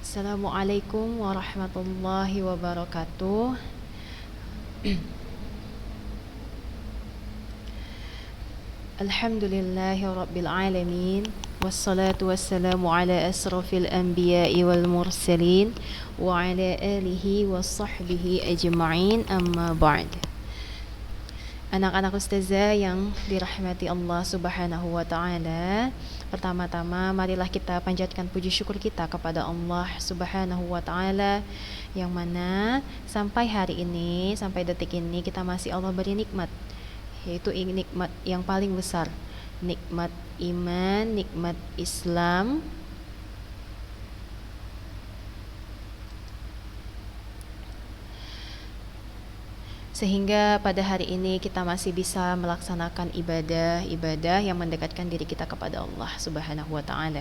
Assalamualaikum warahmatullahi wabarakatuh. Alhamdulillahi rabbil alamin. Wassalatu wassalamu ala asrafil anbiya'i wal mursalin wa ala alihi wa sahbihi ajma'in, amma ba'd. Anak-anak ustazah yang dirahmati Allah subhanahu wa ta'ala, pertama-tama marilah kita panjatkan puji syukur kita kepada Allah subhanahu wa ta'ala, yang mana sampai hari ini, sampai detik ini kita masih Allah beri nikmat, yaitu nikmat yang paling besar, nikmat iman, nikmat Islam, sehingga pada hari ini kita masih bisa melaksanakan ibadah-ibadah yang mendekatkan diri kita kepada Allah subhanahu wa ta'ala.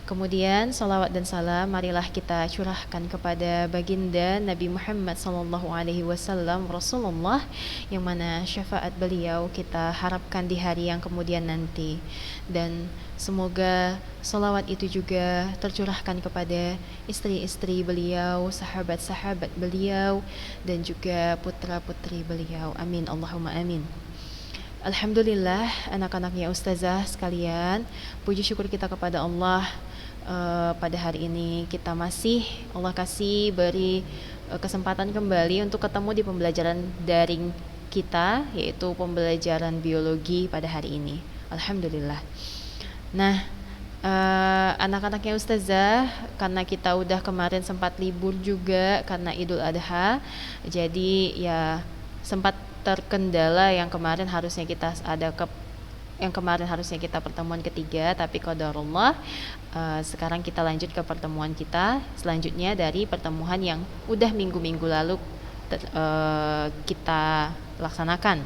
Kemudian salawat dan salam marilah kita curahkan kepada baginda Nabi Muhammad sallallahu alaihi wasallam, Rasulullah, yang mana syafaat beliau kita harapkan di hari yang kemudian nanti. Dan semoga salawat itu juga tercurahkan kepada istri-istri beliau, sahabat-sahabat beliau, dan juga putra-putri beliau. Amin, Allahumma amin. Alhamdulillah, anak-anaknya ustazah sekalian, puji syukur kita kepada Allah. Pada hari ini kita masih Allah kasih beri kesempatan kembali untuk ketemu di pembelajaran daring kita, yaitu pembelajaran biologi pada hari ini. Alhamdulillah. Nah, anak-anaknya ustazah, karena kita udah kemarin sempat libur juga karena Idul Adha, jadi ya sempat terkendala yang kemarin harusnya kita pertemuan ketiga, tapi qadarullah sekarang kita lanjut ke pertemuan kita selanjutnya dari pertemuan yang udah minggu-minggu lalu kita laksanakan,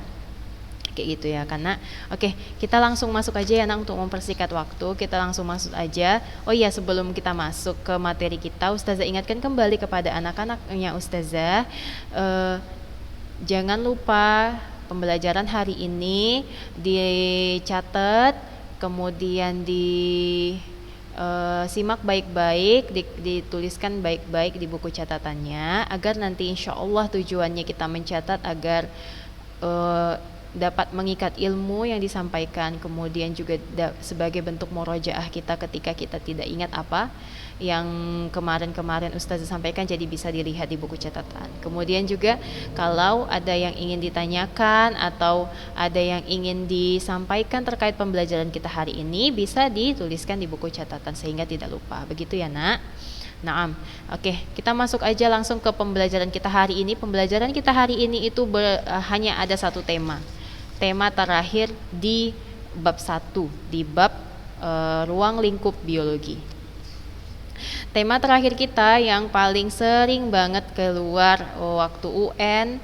kayak gitu ya. Karena oke, kita langsung masuk aja ya, untuk mempersingkat waktu kita langsung masuk aja. Oh iya, sebelum kita masuk ke materi kita, ustazah ingatkan kembali kepada anak-anaknya ustazah, jangan lupa pembelajaran hari ini dicatat, kemudian simak baik-baik, dituliskan baik-baik di buku catatannya, agar nanti insya Allah tujuannya kita mencatat agar dapat mengikat ilmu yang disampaikan, kemudian juga sebagai bentuk murojaah kita ketika kita tidak ingat apa yang kemarin ustazah sampaikan, jadi bisa dilihat di buku catatan. Kemudian juga kalau ada yang ingin ditanyakan atau ada yang ingin disampaikan terkait pembelajaran kita hari ini, bisa dituliskan di buku catatan sehingga tidak lupa. Begitu ya, Nak? Naam. Oke, kita masuk aja langsung ke pembelajaran kita hari ini. Pembelajaran kita hari ini itu hanya ada satu tema. Tema terakhir di bab 1, di bab ruang lingkup biologi. Tema terakhir kita yang paling sering banget keluar waktu UN,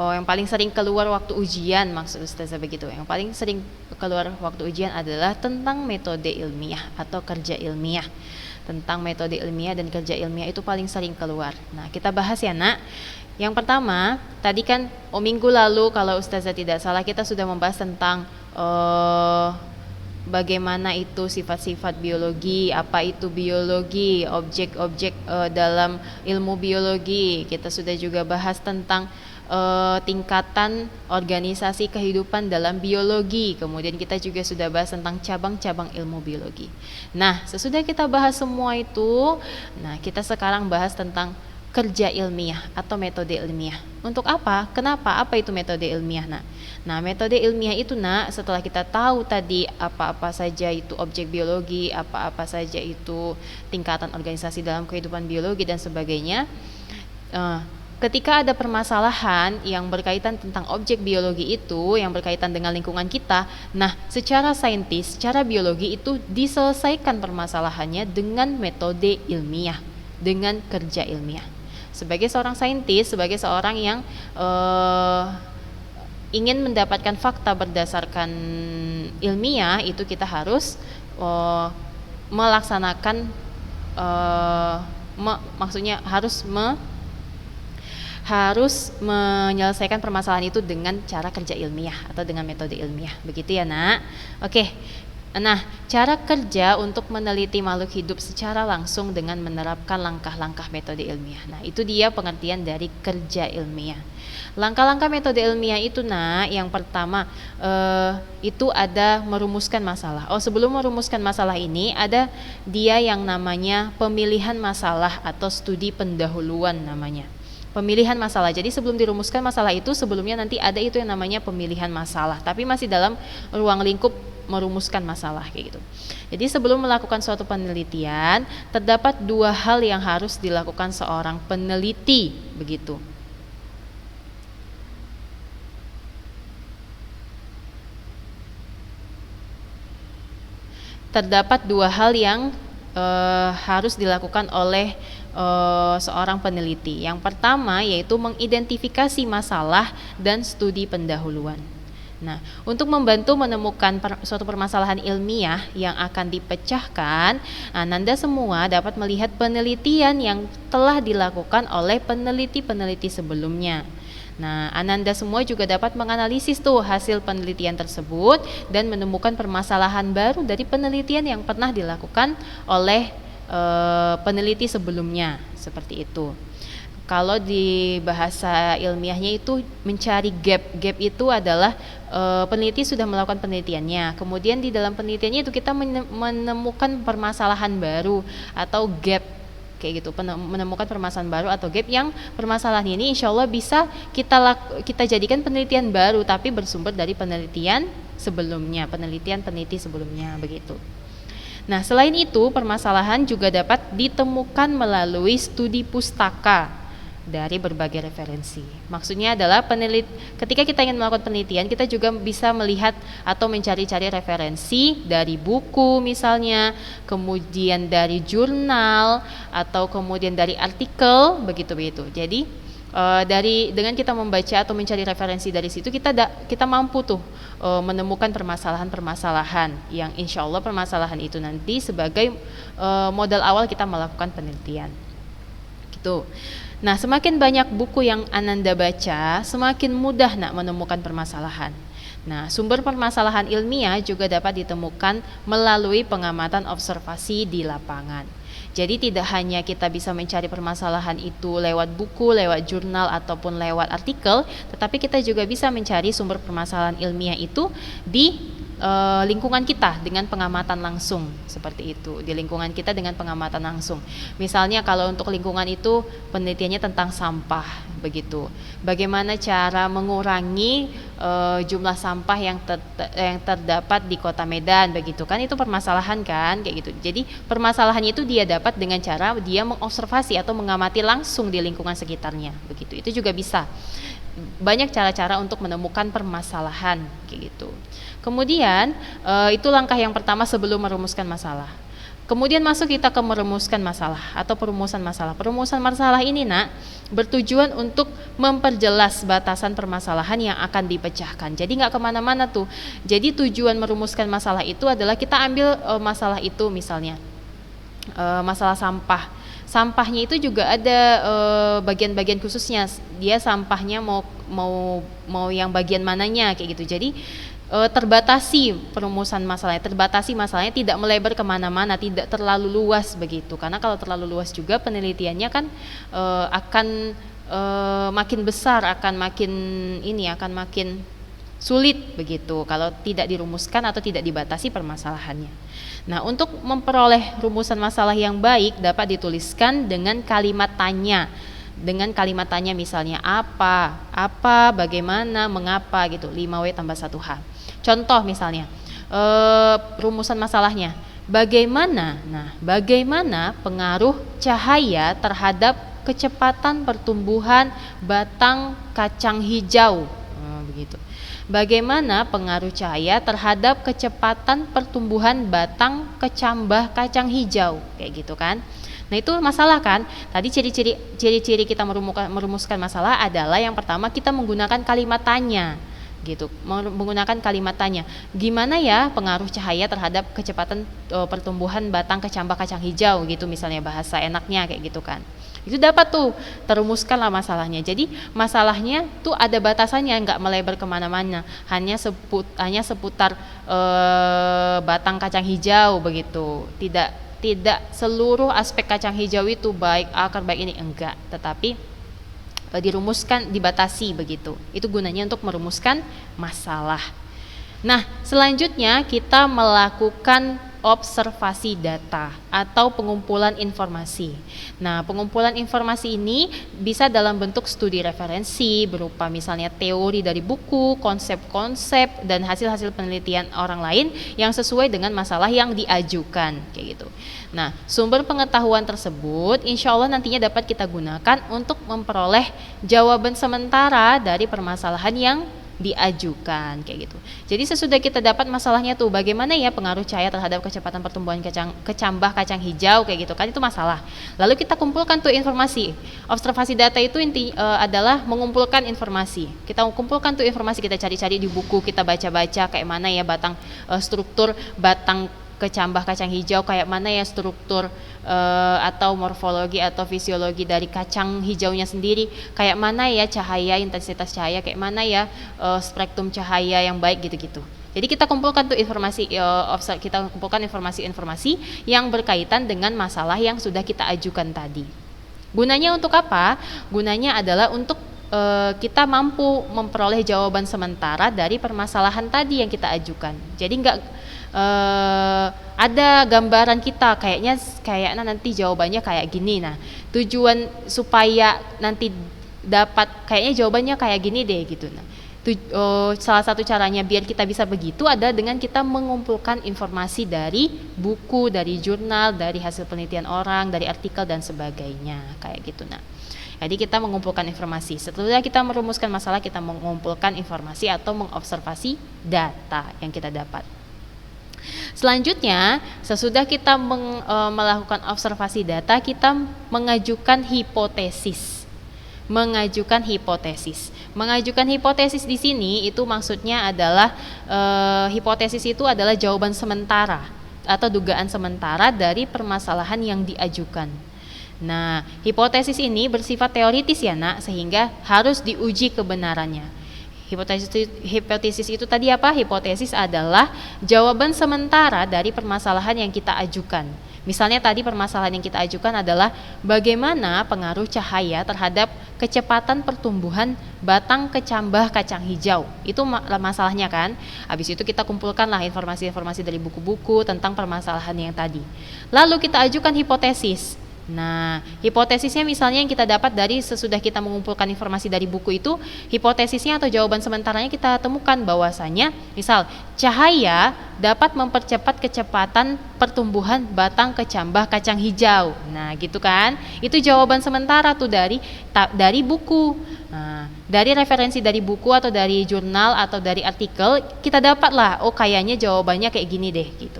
yang paling sering keluar waktu ujian, maksud ustazah begitu. Yang paling sering keluar waktu ujian adalah tentang metode ilmiah atau kerja ilmiah. Tentang metode ilmiah dan kerja ilmiah itu paling sering keluar. Nah, kita bahas ya, Nak. Yang pertama, tadi kan minggu lalu kalau ustazah tidak salah kita sudah membahas tentang bagaimana itu sifat-sifat biologi, apa itu biologi, objek-objek dalam ilmu biologi. Kita sudah juga bahas tentang tingkatan organisasi kehidupan dalam biologi. Kemudian kita juga sudah bahas tentang cabang-cabang ilmu biologi. Nah, sesudah kita bahas semua itu, nah kita sekarang bahas tentang kerja ilmiah atau metode ilmiah. Untuk apa? Kenapa? Apa itu metode ilmiah, Nak? Nah, metode ilmiah itu, Nak, setelah kita tahu tadi apa-apa saja itu objek biologi, apa-apa saja itu tingkatan organisasi dalam kehidupan biologi dan sebagainya, ketika ada permasalahan yang berkaitan tentang objek biologi itu, yang berkaitan dengan lingkungan kita, nah secara saintis, secara biologi itu diselesaikan permasalahannya dengan metode ilmiah, dengan kerja ilmiah. Sebagai seorang saintis, sebagai seorang yang ingin mendapatkan fakta berdasarkan ilmiah, itu kita harus melaksanakan, maksudnya harus menyelesaikan permasalahan itu dengan cara kerja ilmiah atau dengan metode ilmiah. Begitu ya, Nak? Oke. Nah, cara kerja untuk meneliti makhluk hidup secara langsung dengan menerapkan langkah-langkah metode ilmiah. Nah, itu dia pengertian dari kerja ilmiah. Langkah-langkah metode ilmiah itu, yang pertama itu ada merumuskan masalah. Oh, sebelum merumuskan masalah ini ada dia yang namanya pemilihan masalah atau studi pendahuluan namanya. Pemilihan masalah. Jadi sebelum dirumuskan masalah itu, sebelumnya nanti ada itu yang namanya pemilihan masalah, tapi masih dalam ruang lingkup merumuskan masalah kayak gitu. Jadi sebelum melakukan suatu penelitian, terdapat dua hal yang harus dilakukan seorang peneliti, begitu. Terdapat dua hal yang harus dilakukan oleh seorang peneliti. Yang pertama yaitu mengidentifikasi masalah dan studi pendahuluan. Nah, untuk membantu menemukan suatu permasalahan ilmiah yang akan dipecahkan, Ananda semua dapat melihat penelitian yang telah dilakukan oleh peneliti-peneliti sebelumnya. Nah, Ananda semua juga dapat menganalisis tuh hasil penelitian tersebut dan menemukan permasalahan baru dari penelitian yang pernah dilakukan oleh peneliti sebelumnya, seperti itu. Kalau di bahasa ilmiahnya itu mencari gap. Gap itu adalah peneliti sudah melakukan penelitiannya, kemudian di dalam penelitiannya itu kita menemukan permasalahan baru atau gap kayak gitu, menemukan permasalahan baru atau gap yang permasalahan ini insya Allah bisa kita jadikan penelitian baru tapi bersumber dari penelitian sebelumnya, peneliti sebelumnya, begitu. Nah, selain itu permasalahan juga dapat ditemukan melalui studi pustaka dari berbagai referensi. Maksudnya adalah ketika kita ingin melakukan penelitian, kita juga bisa melihat atau mencari-cari referensi dari buku misalnya, kemudian dari jurnal, atau kemudian dari artikel, begitu. Jadi dengan kita membaca atau mencari referensi dari situ, kita mampu tuh menemukan permasalahan-permasalahan yang insya Allah permasalahan itu nanti sebagai modal awal kita melakukan penelitian. Gitu. Nah, semakin banyak buku yang Ananda baca, semakin mudah menemukan permasalahan. Nah, sumber permasalahan ilmiah juga dapat ditemukan melalui pengamatan observasi di lapangan. Jadi tidak hanya kita bisa mencari permasalahan itu lewat buku, lewat jurnal, ataupun lewat artikel, tetapi kita juga bisa mencari sumber permasalahan ilmiah itu di lingkungan kita dengan pengamatan langsung, seperti itu. Di lingkungan kita dengan pengamatan langsung. Misalnya kalau untuk lingkungan itu penelitiannya tentang sampah, begitu. Bagaimana cara mengurangi jumlah sampah yang terdapat di Kota Medan, begitu kan? Itu permasalahan kan, kayak gitu. Jadi permasalahannya itu dia dapat dengan cara dia mengobservasi atau mengamati langsung di lingkungan sekitarnya, begitu. Itu juga bisa. Banyak cara-cara untuk menemukan permasalahan, kayak gitu. Kemudian itu langkah yang pertama sebelum merumuskan masalah. Kemudian masuk kita ke merumuskan masalah atau perumusan masalah. Perumusan masalah ini bertujuan untuk memperjelas batasan permasalahan yang akan dipecahkan. Jadi nggak kemana-mana tuh. Jadi tujuan merumuskan masalah itu adalah kita ambil masalah itu misalnya masalah sampah. Sampahnya itu juga ada bagian-bagian khususnya. Dia sampahnya mau yang bagian mananya kayak gitu. Jadi terbatasi perumusan masalahnya, masalahnya tidak melebar kemana-mana, tidak terlalu luas begitu. Karena kalau terlalu luas juga penelitiannya kan akan makin besar, akan makin sulit begitu kalau tidak dirumuskan atau tidak dibatasi permasalahannya. Nah, untuk memperoleh rumusan masalah yang baik dapat dituliskan dengan kalimat tanya. Dengan kalimat tanya misalnya apa, bagaimana, mengapa gitu, 5W tambah 1H. Contoh misalnya rumusan masalahnya bagaimana pengaruh cahaya terhadap kecepatan pertumbuhan batang kacang hijau, begitu. Bagaimana pengaruh cahaya terhadap kecepatan pertumbuhan batang kecambah kacang hijau, kayak gitu kan. Nah, itu masalah kan. Tadi ciri-ciri kita merumuskan masalah adalah yang pertama kita menggunakan kalimat tanya. gitu, menggunakan kalimat tanya. Gimana ya pengaruh cahaya terhadap kecepatan pertumbuhan batang kecambah kacang hijau gitu, misalnya bahasa enaknya kayak gitu kan. Itu dapat tuh terumuskanlah masalahnya. Jadi masalahnya tuh ada batasannya, nggak melebar kemana-mana, hanya seputar batang kacang hijau begitu. Tidak seluruh aspek kacang hijau itu baik akar baik ini, enggak, tetapi dirumuskan, dibatasi begitu. Itu gunanya untuk merumuskan masalah. Nah, selanjutnya kita melakukan observasi data atau pengumpulan informasi. Nah, pengumpulan informasi ini bisa dalam bentuk studi referensi berupa misalnya teori dari buku, konsep-konsep dan hasil-hasil penelitian orang lain yang sesuai dengan masalah yang diajukan kayak gitu. Nah, sumber pengetahuan tersebut insya Allah nantinya dapat kita gunakan untuk memperoleh jawaban sementara dari permasalahan yang diajukan kayak gitu. Jadi sesudah kita dapat masalahnya tuh, bagaimana ya pengaruh cahaya terhadap kecepatan pertumbuhan kecambah kacang hijau kayak gitu kan, itu masalah. Lalu kita kumpulkan tuh informasi. Observasi data itu adalah mengumpulkan informasi. Kita kumpulkan tuh informasi, kita cari-cari di buku, kita baca-baca kayak mana ya struktur batang kecambah kacang hijau, kayak mana ya struktur atau morfologi atau fisiologi dari kacang hijaunya sendiri, kayak mana ya cahaya, intensitas cahaya, kayak mana ya spektrum cahaya yang baik gitu-gitu. Jadi kita kumpulkan tuh informasi, kita kumpulkan informasi-informasi yang berkaitan dengan masalah yang sudah kita ajukan tadi. Gunanya untuk apa? Gunanya adalah untuk kita mampu memperoleh jawaban sementara dari permasalahan tadi yang kita ajukan. Jadi nggak ada gambaran kita, kayaknya nanti jawabannya kayak gini. Nah, tujuan supaya nanti dapat kayaknya jawabannya kayak gini deh gitu. Nah, salah satu caranya biar kita bisa begitu ada dengan kita mengumpulkan informasi dari buku, dari jurnal, dari hasil penelitian orang, dari artikel dan sebagainya kayak gitu. Nah, jadi kita mengumpulkan informasi. Setelah kita merumuskan masalah, kita mengumpulkan informasi atau mengobservasi data yang kita dapat. Selanjutnya, sesudah kita melakukan observasi data, kita mengajukan hipotesis. Mengajukan hipotesis di sini itu maksudnya adalah hipotesis itu adalah jawaban sementara atau dugaan sementara dari permasalahan yang diajukan. Nah, hipotesis ini bersifat teoritis ya nak, sehingga harus diuji kebenarannya. Hipotesis itu tadi apa? Hipotesis adalah jawaban sementara dari permasalahan yang kita ajukan. Misalnya tadi permasalahan yang kita ajukan adalah bagaimana pengaruh cahaya terhadap kecepatan pertumbuhan batang kecambah kacang hijau. Itu masalahnya kan. Habis itu kita kumpulkanlah informasi-informasi dari buku-buku tentang permasalahan yang tadi. Lalu kita ajukan hipotesis. Nah, hipotesisnya misalnya yang kita dapat dari sesudah kita mengumpulkan informasi dari buku itu, hipotesisnya atau jawaban sementaranya kita temukan bahwasanya, misal cahaya dapat mempercepat kecepatan pertumbuhan batang kecambah kacang hijau. Nah, gitu kan? Itu jawaban sementara tuh dari buku. Nah, dari referensi dari buku atau dari jurnal atau dari artikel kita dapatlah, oh kayaknya jawabannya kayak gini deh gitu.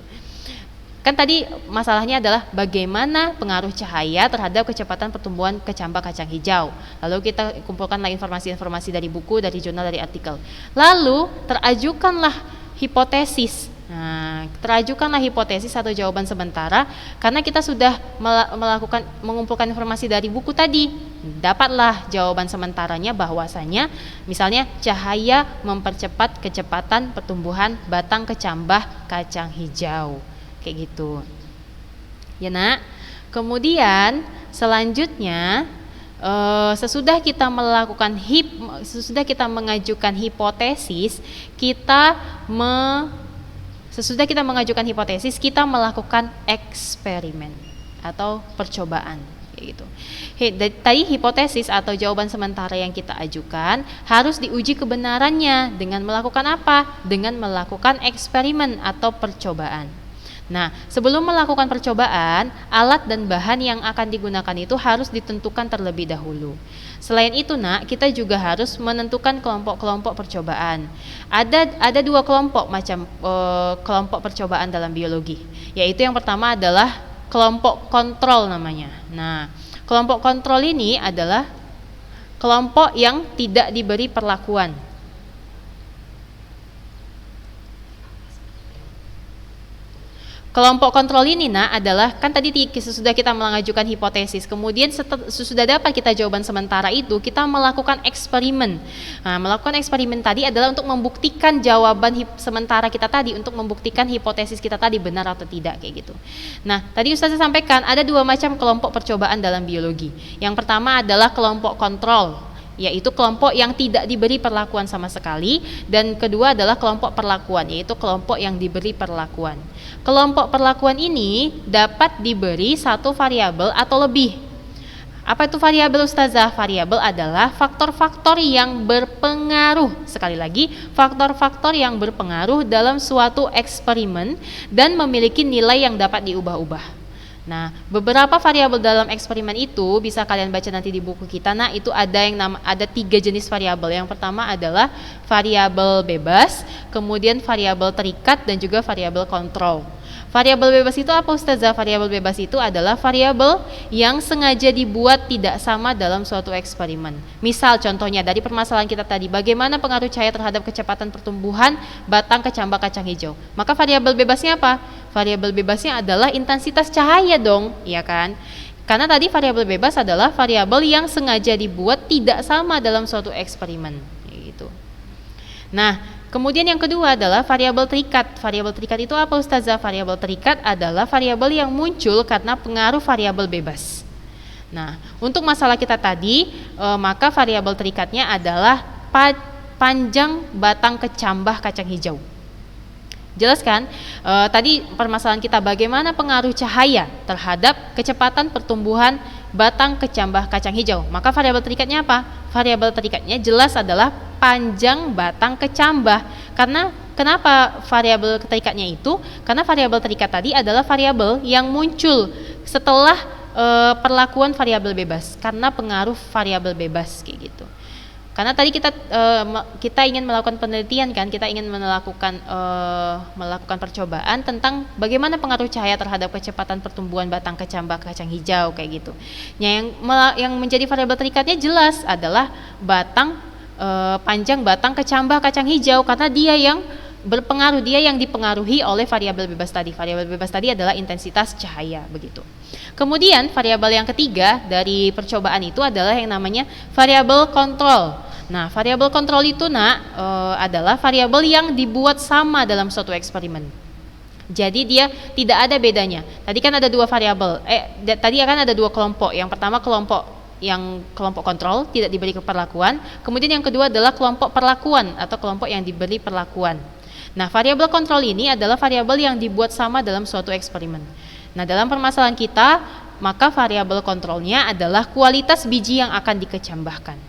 Kan tadi masalahnya adalah bagaimana pengaruh cahaya terhadap kecepatan pertumbuhan kecambah kacang hijau. Lalu kita kumpulkanlah informasi-informasi dari buku, dari jurnal, dari artikel. Lalu terajukanlah hipotesis. Nah, terajukanlah hipotesis atau jawaban sementara karena kita sudah mengumpulkan informasi dari buku tadi. Dapatlah jawaban sementaranya bahwasanya misalnya cahaya mempercepat kecepatan pertumbuhan batang kecambah kacang hijau. Kayak gitu ya nak. Kemudian selanjutnya sesudah kita mengajukan hipotesis, kita melakukan eksperimen atau percobaan kayak gitu. Tadi hipotesis atau jawaban sementara yang kita ajukan harus diuji kebenarannya dengan melakukan apa? Dengan melakukan eksperimen atau percobaan. Nah, sebelum melakukan percobaan, alat dan bahan yang akan digunakan itu harus ditentukan terlebih dahulu. Selain itu, nak, kita juga harus menentukan kelompok-kelompok percobaan. Ada dua kelompok kelompok percobaan dalam biologi, yaitu yang pertama adalah kelompok kontrol namanya. Nah, kelompok kontrol ini adalah kelompok yang tidak diberi perlakuan. Kelompok kontrol ini adalah, kan tadi sesudah kita mengajukan hipotesis, kemudian sesudah dapat kita jawaban sementara itu, kita melakukan eksperimen. Nah, melakukan eksperimen tadi adalah untuk membuktikan jawaban sementara kita tadi, untuk membuktikan hipotesis kita tadi benar atau tidak, kayak gitu. Nah, tadi Ustazah sampaikan ada dua macam kelompok percobaan dalam biologi. Yang pertama adalah kelompok kontrol, yaitu kelompok yang tidak diberi perlakuan sama sekali, dan kedua adalah kelompok perlakuan, yaitu kelompok yang diberi perlakuan. Kelompok perlakuan ini dapat diberi satu variabel atau lebih. Apa itu variabel, Ustazah? Variabel adalah faktor-faktor yang berpengaruh, sekali lagi, faktor-faktor yang berpengaruh dalam suatu eksperimen dan memiliki nilai yang dapat diubah-ubah. Nah, beberapa variabel dalam eksperimen itu bisa kalian baca nanti di buku kita. Nah, itu ada 3 jenis variabel. Yang pertama adalah variabel bebas, kemudian variabel terikat, dan juga variabel kontrol. Variabel bebas itu apa, Ustazah? Variabel bebas itu adalah variabel yang sengaja dibuat tidak sama dalam suatu eksperimen. Misal contohnya dari permasalahan kita tadi, bagaimana pengaruh cahaya terhadap kecepatan pertumbuhan batang kecambah kacang hijau. Maka variabel bebasnya apa? Variabel bebasnya adalah intensitas cahaya dong, ya kan? Karena tadi variabel bebas adalah variabel yang sengaja dibuat tidak sama dalam suatu eksperimen, gitu. Nah, kemudian yang kedua adalah variabel terikat. Variabel terikat itu apa, Ustazah? Variabel terikat adalah variabel yang muncul karena pengaruh variabel bebas. Nah, untuk masalah kita tadi, maka variabel terikatnya adalah panjang batang kecambah kacang hijau. Jelas kan? Tadi permasalahan kita bagaimana pengaruh cahaya terhadap kecepatan pertumbuhan batang kecambah kacang hijau. Maka variabel terikatnya apa? Variabel terikatnya jelas adalah panjang batang kecambah. Karena kenapa variabel terikatnya itu? Karena variabel terikat tadi adalah variabel yang muncul setelah perlakuan variabel bebas, karena pengaruh variabel bebas, kayak gitu. Karena tadi kita ingin melakukan penelitian kan, kita ingin melakukan percobaan tentang bagaimana pengaruh cahaya terhadap kecepatan pertumbuhan batang kecambah kacang hijau, kayak gitu. Yang menjadi variabel terikatnya jelas adalah panjang batang kecambah kacang hijau, karena dia yang berpengaruh, dia yang dipengaruhi oleh variabel bebas tadi. Variabel bebas tadi adalah intensitas cahaya, begitu. Kemudian variabel yang ketiga dari percobaan itu adalah yang namanya variabel kontrol. Nah, variabel kontrol itu adalah variabel yang dibuat sama dalam suatu eksperimen. Jadi dia tidak ada bedanya. Tadi kan ada dua variabel. Tadi akan ada dua kelompok. Yang pertama kelompok kontrol tidak diberi perlakuan. Kemudian yang kedua adalah kelompok perlakuan atau kelompok yang diberi perlakuan. Nah, variabel kontrol ini adalah variabel yang dibuat sama dalam suatu eksperimen. Nah, dalam permasalahan kita, maka variabel kontrolnya adalah kualitas biji yang akan dikecambahkan.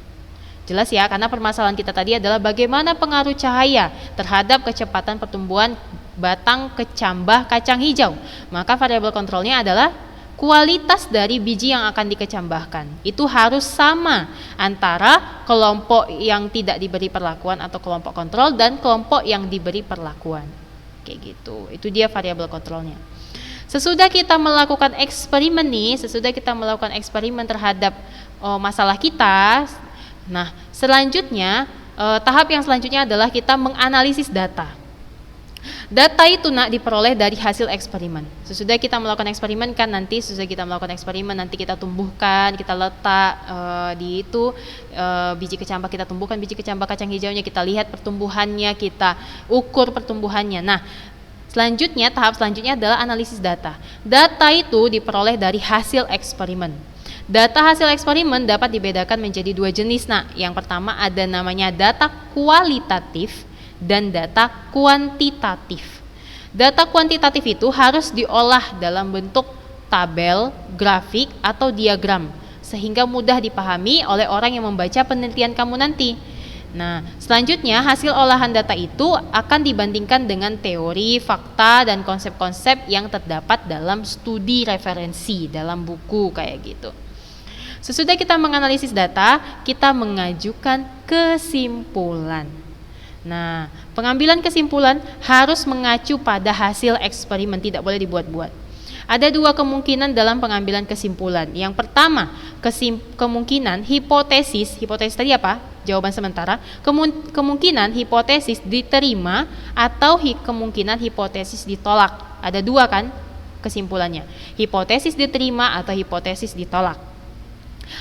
Jelas ya, karena permasalahan kita tadi adalah bagaimana pengaruh cahaya terhadap kecepatan pertumbuhan batang kecambah kacang hijau. Maka variabel kontrolnya adalah kualitas dari biji yang akan dikecambahkan. Itu harus sama antara kelompok yang tidak diberi perlakuan atau kelompok kontrol dan kelompok yang diberi perlakuan. Kayak gitu. Itu dia variabel kontrolnya. Sesudah kita melakukan eksperimen terhadap masalah kita, nah, selanjutnya tahap yang selanjutnya adalah kita menganalisis data. Data itu diperoleh dari hasil eksperimen. Sesudah kita melakukan eksperimen nanti kita tumbuhkan, kita letak biji kecambah, kita tumbuhkan biji kecambah kacang hijaunya, kita lihat pertumbuhannya, kita ukur pertumbuhannya. Nah, tahap selanjutnya adalah analisis data. Data itu diperoleh dari hasil eksperimen. Data hasil eksperimen dapat dibedakan menjadi dua jenis. Yang pertama ada namanya data kualitatif dan data kuantitatif. Data kuantitatif itu harus diolah dalam bentuk tabel, grafik, atau diagram sehingga mudah dipahami oleh orang yang membaca penelitian kamu nanti. Nah, selanjutnya hasil olahan data itu akan dibandingkan dengan teori, fakta, dan konsep-konsep yang terdapat dalam studi referensi dalam buku, kayak gitu. Sesudah kita menganalisis data, kita mengajukan kesimpulan. Nah, pengambilan kesimpulan harus mengacu pada hasil eksperimen, tidak boleh dibuat-buat. Ada dua kemungkinan dalam pengambilan kesimpulan. Yang pertama, kemungkinan hipotesis tadi apa? Jawaban sementara. Kemungkinan hipotesis diterima atau kemungkinan hipotesis ditolak. Ada dua kan kesimpulannya, hipotesis diterima atau hipotesis ditolak.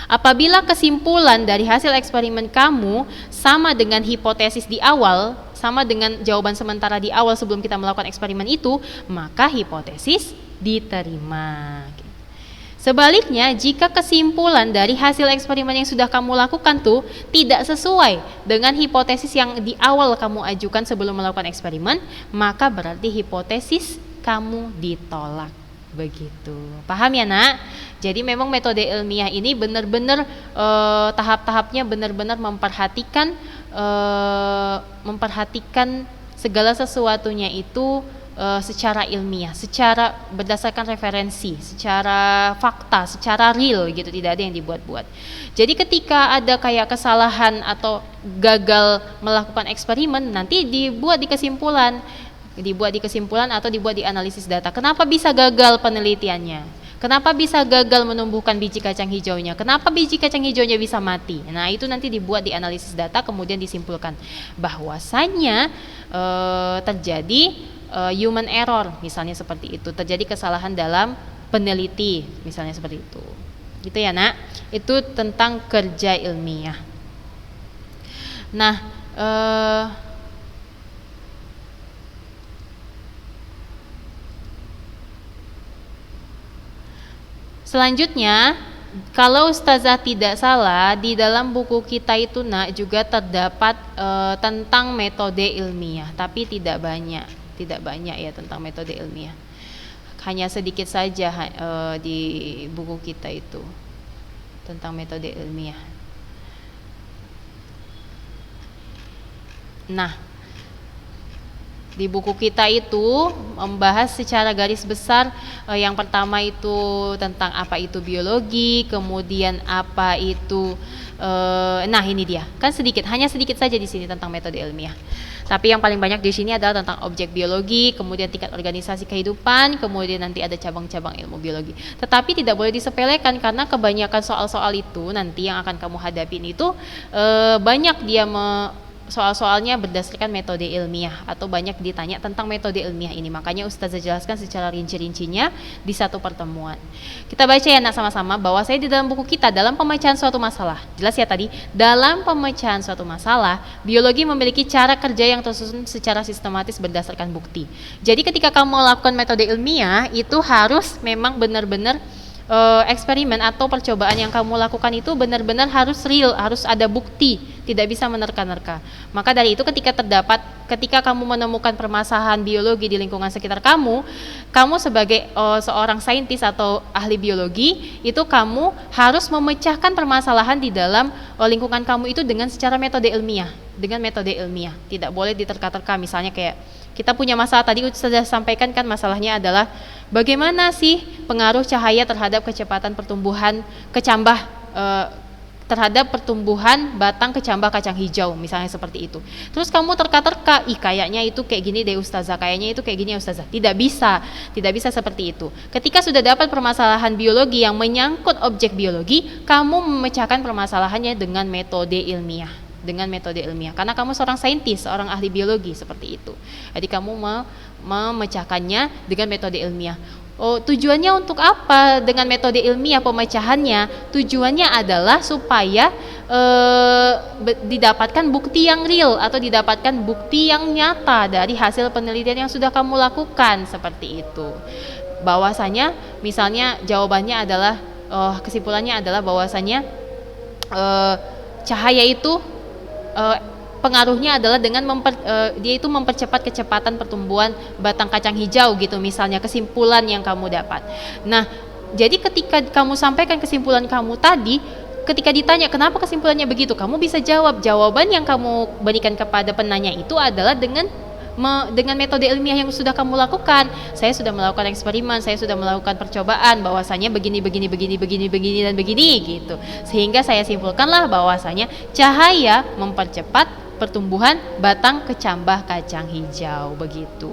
Apabila kesimpulan dari hasil eksperimen kamu sama dengan hipotesis di awal, sama dengan jawaban sementara di awal sebelum kita melakukan eksperimen itu, maka hipotesis diterima. Sebaliknya, jika kesimpulan dari hasil eksperimen yang sudah kamu lakukan tuh tidak sesuai dengan hipotesis yang di awal kamu ajukan sebelum melakukan eksperimen, maka berarti hipotesis kamu ditolak. Begitu. Paham ya, Nak? Jadi memang metode ilmiah ini benar-benar tahap-tahapnya benar-benar memperhatikan segala sesuatunya itu secara ilmiah, secara berdasarkan referensi, secara fakta, secara real gitu, tidak ada yang dibuat-buat. Jadi ketika ada kayak kesalahan atau gagal melakukan eksperimen, nanti dibuat di kesimpulan atau dibuat di analisis data. Kenapa bisa gagal penelitiannya? Kenapa bisa gagal menumbuhkan biji kacang hijaunya? Kenapa biji kacang hijaunya bisa mati? Nah, itu nanti dibuat di analisis data, kemudian disimpulkan bahwasanya terjadi human error, misalnya seperti itu, terjadi kesalahan dalam peneliti, misalnya seperti itu. Gitu ya, Nak. Itu tentang kerja ilmiah. Nah, selanjutnya, kalau Ustazah tidak salah, di dalam buku kita itu, Nak, juga terdapat tentang metode ilmiah, tapi tidak banyak ya tentang metode ilmiah. Hanya sedikit saja di buku kita itu tentang metode ilmiah. Nah, di buku kita itu membahas secara garis besar yang pertama itu tentang apa itu biologi, kemudian apa itu nah ini dia. Kan hanya sedikit saja di sini tentang metode ilmiah. Tapi yang paling banyak di sini adalah tentang objek biologi, kemudian tingkat organisasi kehidupan, kemudian nanti ada cabang-cabang ilmu biologi. Tetapi tidak boleh disepelekan karena kebanyakan soal-soal itu nanti yang akan kamu hadapin itu banyak dia soal-soalnya berdasarkan metode ilmiah atau banyak ditanya tentang metode ilmiah ini. Makanya Ustazah jelaskan secara rinci-rincinya di satu pertemuan. Kita baca ya, Nak, sama-sama bahwa saya di dalam buku kita dalam pemecahan suatu masalah. Jelas ya tadi, dalam pemecahan suatu masalah, biologi memiliki cara kerja yang tersusun secara sistematis berdasarkan bukti. Jadi ketika kamu melakukan metode ilmiah itu harus memang benar-benar eksperimen atau percobaan yang kamu lakukan itu benar-benar harus real, harus ada bukti, tidak bisa menerka-nerka. Maka dari itu ketika kamu menemukan permasalahan biologi di lingkungan sekitar kamu sebagai seorang saintis atau ahli biologi, itu kamu harus memecahkan permasalahan di dalam lingkungan kamu itu dengan secara metode ilmiah, tidak boleh diterka-terka. Misalnya kayak kita punya masalah tadi sudah sampaikan kan, masalahnya adalah bagaimana sih pengaruh cahaya terhadap kecepatan pertumbuhan terhadap pertumbuhan batang kecambah kacang hijau, misalnya seperti itu. Terus kamu terka-terka, kayaknya itu kayak gini deh Ustazah, kayaknya itu kayak gini ya Ustazah. Tidak bisa seperti itu. Ketika sudah dapat permasalahan biologi yang menyangkut objek biologi, kamu memecahkan permasalahannya dengan metode ilmiah. Karena kamu seorang saintis, seorang ahli biologi seperti itu. Jadi kamu memecahkannya dengan metode ilmiah. Tujuannya untuk apa dengan metode ilmiah pemecahannya? Tujuannya adalah supaya didapatkan bukti yang real atau didapatkan bukti yang nyata dari hasil penelitian yang sudah kamu lakukan, seperti itu. Bahwasanya misalnya jawabannya adalah kesimpulannya adalah bahwasanya cahaya itu pengaruhnya adalah dengan dia itu mempercepat kecepatan pertumbuhan batang kacang hijau gitu, misalnya kesimpulan yang kamu dapat. Nah, jadi ketika kamu sampaikan kesimpulan kamu tadi, ketika ditanya kenapa kesimpulannya begitu, kamu bisa jawab. Jawaban yang kamu berikan kepada penanya itu adalah dengan metode ilmiah yang sudah kamu lakukan. Saya sudah melakukan eksperimen, saya sudah melakukan percobaan bahwasanya begini dan begini gitu. Sehingga saya simpulkanlah bahwasanya cahaya mempercepat pertumbuhan batang kecambah kacang hijau, begitu.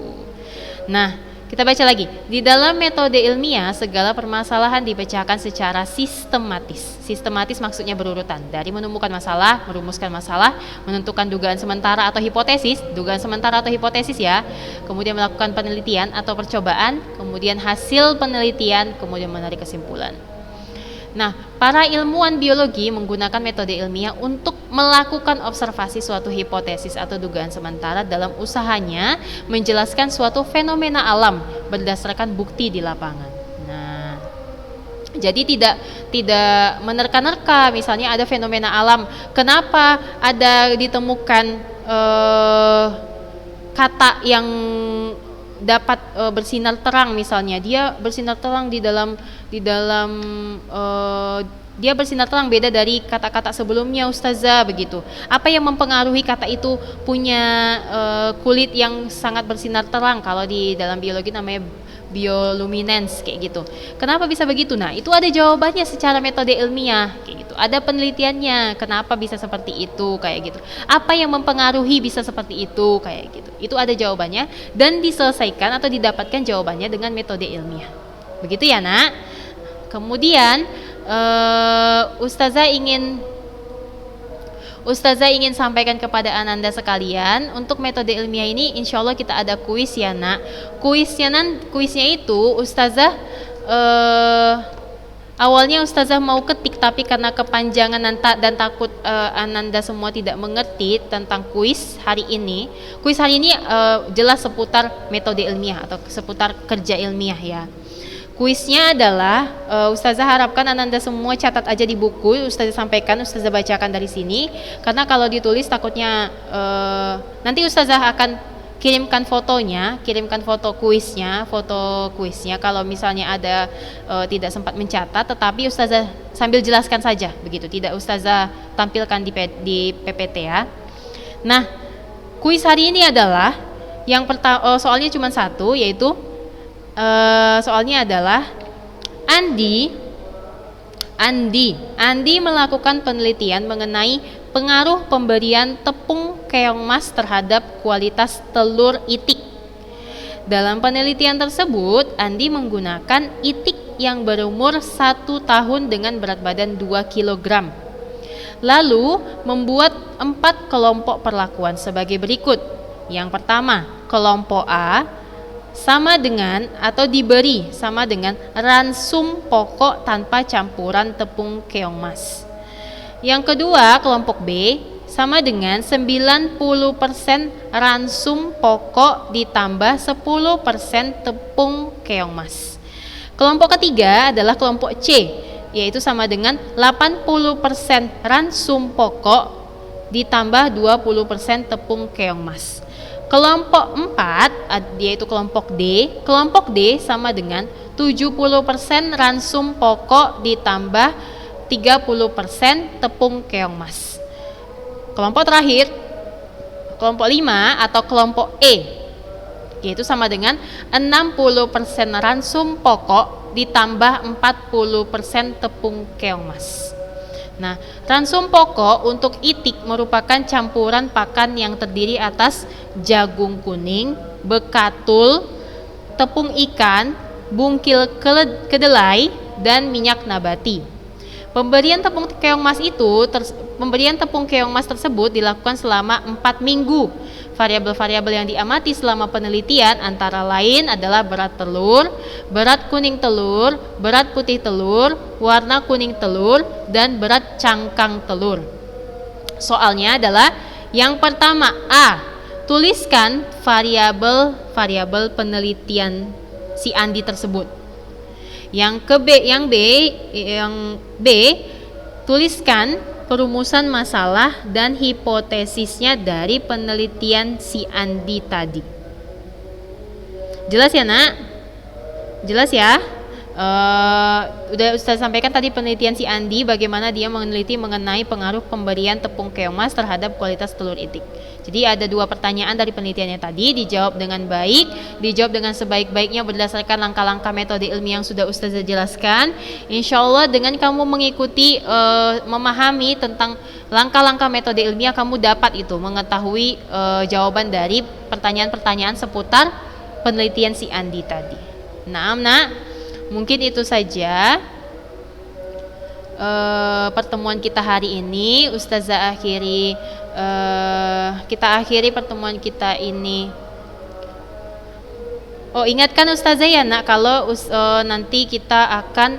Nah, kita baca lagi. Di dalam metode ilmiah, segala permasalahan dipecahkan secara sistematis. Sistematis maksudnya berurutan. Dari menemukan masalah, merumuskan masalah, menentukan dugaan sementara atau hipotesis, ya. Kemudian melakukan penelitian atau percobaan, kemudian hasil penelitian, kemudian menarik kesimpulan. Nah, para ilmuwan biologi menggunakan metode ilmiah untuk melakukan observasi suatu hipotesis atau dugaan sementara dalam usahanya menjelaskan suatu fenomena alam berdasarkan bukti di lapangan. Nah, jadi tidak menerka-nerka, misalnya ada fenomena alam, kenapa ada ditemukan kata yang dapat bersinar terang, misalnya dia bersinar terang dia bersinar terang beda dari kata-kata sebelumnya, Ustazah, begitu. Apa yang mempengaruhi kata itu punya kulit yang sangat bersinar terang? Kalau di dalam biologi namanya bioluminescence, kayak gitu. Kenapa bisa begitu? Nah, itu ada jawabannya secara metode ilmiah, kayak gitu. Ada penelitiannya, kenapa bisa seperti itu, kayak gitu. Apa yang mempengaruhi bisa seperti itu, kayak gitu. Itu ada jawabannya dan diselesaikan atau didapatkan jawabannya dengan metode ilmiah. Begitu ya, Nak? Kemudian Ustazah ingin sampaikan kepada Ananda sekalian, untuk metode ilmiah ini insya Allah kita ada kuis ya, Nak. Kuisnya itu Ustazah awalnya Ustazah mau ketik, tapi karena kepanjangan dan takut Ananda semua tidak mengerti tentang kuis hari ini. Kuis hari ini jelas seputar metode ilmiah atau seputar kerja ilmiah ya. Kuisnya adalah Ustazah harapkan Ananda semua catat aja di buku, Ustazah sampaikan, Ustazah bacakan dari sini, karena kalau ditulis takutnya nanti Ustazah akan kirimkan foto kuisnya kalau misalnya ada tidak sempat mencatat, tetapi Ustazah sambil jelaskan saja begitu, tidak Ustazah tampilkan di PPT ya. Nah, kuis hari ini adalah yang pertama, soalnya cuma satu, yaitu soalnya adalah Andi melakukan penelitian mengenai pengaruh pemberian tepung keong mas terhadap kualitas telur itik. Dalam penelitian tersebut, Andi menggunakan itik yang berumur 1 tahun dengan berat badan 2 kg. Lalu membuat 4 kelompok perlakuan sebagai berikut. Yang pertama, kelompok A sama dengan atau diberi sama dengan ransum pokok tanpa campuran tepung keong mas. Yang kedua, kelompok B sama dengan 90% ransum pokok ditambah 10% tepung keong mas. Kelompok ketiga adalah kelompok C, yaitu sama dengan 80% ransum pokok ditambah 20% tepung keong mas. Kelompok 4 yaitu kelompok D. Kelompok D sama dengan 70% ransum pokok ditambah 30% tepung keong mas. Kelompok terakhir, kelompok 5 atau kelompok E, yaitu sama dengan 60% ransum pokok ditambah 40% tepung keong mas. Nah, ransum pokok untuk itik merupakan campuran pakan yang terdiri atas jagung kuning, bekatul, tepung ikan, bungkil kedelai, dan minyak nabati. Pemberian tepung keong mas tersebut dilakukan selama 4 minggu. Variabel-variabel yang diamati selama penelitian antara lain adalah berat telur, berat kuning telur, berat putih telur, warna kuning telur, dan berat cangkang telur. Soalnya adalah yang pertama, A. Tuliskan variabel-variabel penelitian si Andi tersebut. Yang B, tuliskan perumusan masalah dan hipotesisnya dari penelitian si Andi tadi. Jelas ya, Nak? Jelas ya? Udah Ustaz sampaikan tadi penelitian si Andi, bagaimana dia meneliti mengenai pengaruh pemberian tepung keong mas terhadap kualitas telur itik. Jadi ada 2 pertanyaan dari penelitiannya tadi, dijawab dengan baik, dijawab dengan sebaik-baiknya berdasarkan langkah-langkah metode ilmiah yang sudah Ustazah jelaskan. Insya Allah dengan kamu mengikuti, memahami tentang langkah-langkah metode ilmiah, kamu dapat itu mengetahui jawaban dari pertanyaan-pertanyaan seputar penelitian si Andi tadi. Nah, nak, mungkin itu saja pertemuan kita hari ini. Ustazah akhiri kita akhiri pertemuan kita ini. Oh, ingatkan Ustazah ya nak, kalau nanti kita akan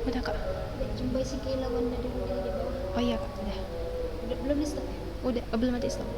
udah kak. Jumpai si kilauan dari bawah. Oh iya kak, udah. Belum di stop ya? Udah, belum ada stop.